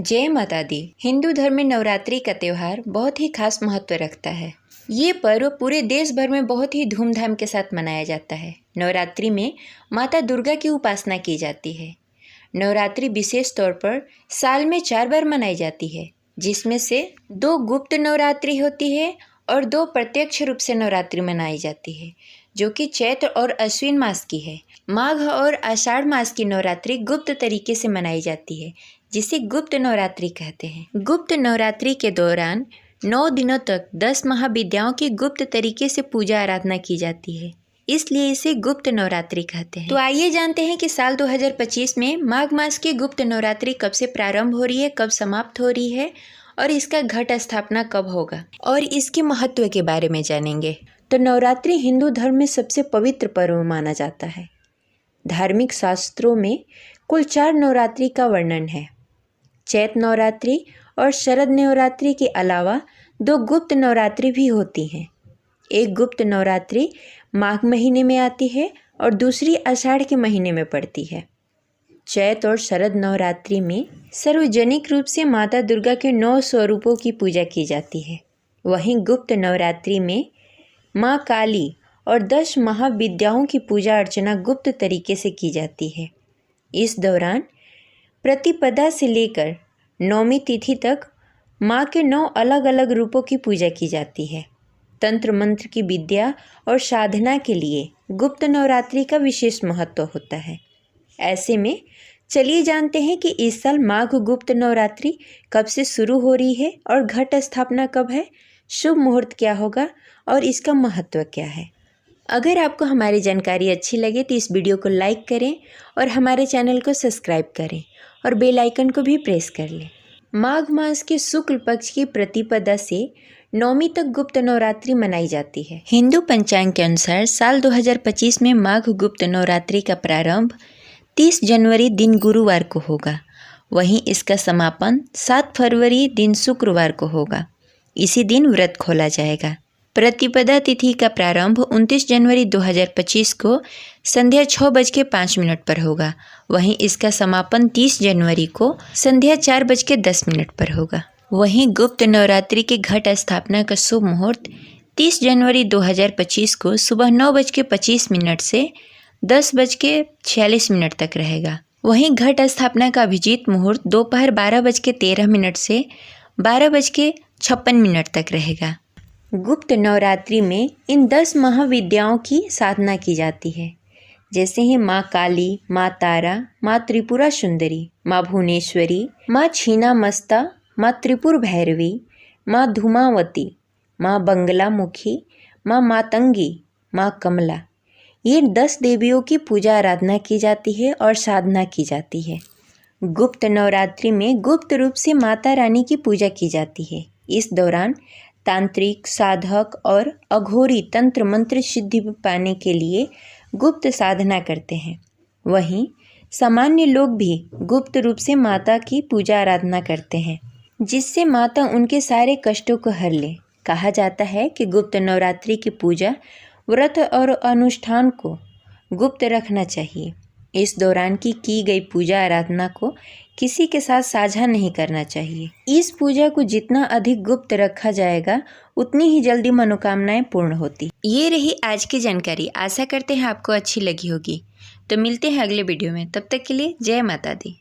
जय माता दी। हिंदू धर्म में नवरात्रि का त्यौहार बहुत ही खास महत्व रखता है। ये पर्व पूरे देश भर में बहुत ही धूमधाम के साथ मनाया जाता है। नवरात्रि में माता दुर्गा की उपासना की जाती है। नवरात्रि विशेष तौर पर साल में 4 बार मनाई जाती है, जिसमें से 2 गुप्त नवरात्रि होती है और 2 प्रत्यक्ष रूप से नवरात्रि मनाई जाती है, जो कि चैत्र और अश्विन मास की है। माघ और आषाढ़ मास की नवरात्रि गुप्त तरीके से मनाई जाती है, जिसे गुप्त नवरात्रि कहते हैं। गुप्त नवरात्रि के दौरान 9 दिनों तक 10 महाविद्याओं की गुप्त तरीके से पूजा आराधना की जाती है, इसलिए इसे गुप्त नवरात्रि कहते हैं। तो आइए जानते हैं कि साल 2025 में माघ मास की गुप्त नवरात्रि कब से प्रारंभ हो रही है, कब समाप्त हो रही है और इसका घट स्थापना कब होगा और इसके महत्व के बारे में जानेंगे। तो नवरात्रि हिंदू धर्म में सबसे पवित्र पर्व माना जाता है। धार्मिक शास्त्रों में कुल 4 नवरात्रि का वर्णन है। चैत्र नवरात्रि और शरद नवरात्रि के अलावा 2 गुप्त नवरात्रि भी होती हैं। एक गुप्त नवरात्रि माघ महीने में आती है और दूसरी आषाढ़ के महीने में पड़ती है। चैत्र और शरद नवरात्रि में सार्वजनिक रूप से माता दुर्गा के 9 स्वरूपों की पूजा की जाती है। वहीं गुप्त नवरात्रि में माँ काली और 10 महाविद्याओं की पूजा अर्चना गुप्त तरीके से की जाती है। इस दौरान प्रतिपदा से लेकर 9वीं तिथि तक माँ के 9 अलग अलग रूपों की पूजा की जाती है। तंत्र मंत्र की विद्या और साधना के लिए गुप्त नवरात्रि का विशेष महत्व होता है। ऐसे में चलिए जानते हैं कि इस साल माघ गुप्त नवरात्रि कब से शुरू हो रही है और घट स्थापना कब है, शुभ मुहूर्त क्या होगा और इसका महत्व क्या है। अगर आपको हमारी जानकारी अच्छी लगे तो इस वीडियो को लाइक करें और हमारे चैनल को सब्सक्राइब करें और बेल आइकन को भी प्रेस कर लें। माघ मास के शुक्ल पक्ष की प्रतिपदा से 9वीं तक गुप्त नवरात्रि मनाई जाती है। हिंदू पंचांग के अनुसार साल 2025 में माघ गुप्त नवरात्रि का प्रारंभ 30 जनवरी दिन गुरुवार को होगा। वहीं इसका समापन 7 फरवरी दिन शुक्रवार को होगा। इसी दिन व्रत खोला जाएगा। प्रतिपदा तिथि का प्रारंभ 29 जनवरी 2025 को संध्या 6:05 पर होगा। वहीं इसका समापन 30 जनवरी को संध्या 4:10 पर होगा। वहीं गुप्त नवरात्रि के घट स्थापना का शुभ मुहूर्त 30 जनवरी 2025 को सुबह 9:25 से 10:46 तक रहेगा। वहीं घट स्थापना का अभिजीत मुहूर्त दोपहर 12:13 से 12:56 तक रहेगा। गुप्त नवरात्रि में इन 10 महाविद्याओं की साधना की जाती है, जैसे हैं माँ काली, माँ तारा, माँ त्रिपुरा सुंदरी, माँ भुवनेश्वरी, माँ छीनामस्ता, माँ त्रिपुर भैरवी, माँ धूमावती, माँ बंगलामुखी, माँ मातंगी, माँ कमला। ये 10 देवियों की पूजा आराधना की जाती है और साधना की जाती है। गुप्त नवरात्रि में गुप्त रूप से माता रानी की पूजा की जाती है। इस दौरान तांत्रिक, साधक और अघोरी तंत्र मंत्र सिद्धि पाने के लिए गुप्त साधना करते हैं। वहीं सामान्य लोग भी गुप्त रूप से माता की पूजा आराधना करते हैं, जिससे माता उनके सारे कष्टों को हर ले। कहा जाता है कि गुप्त नवरात्रि की पूजा, व्रत और अनुष्ठान को गुप्त रखना चाहिए। इस दौरान की गई पूजा आराधना को किसी के साथ साझा नहीं करना चाहिए। इस पूजा को जितना अधिक गुप्त रखा जाएगा, उतनी ही जल्दी मनोकामनाएं पूर्ण होती। ये रही आज की जानकारी। आशा करते हैं आपको अच्छी लगी होगी। तो मिलते हैं अगले वीडियो में। तब तक के लिए जय माता दी।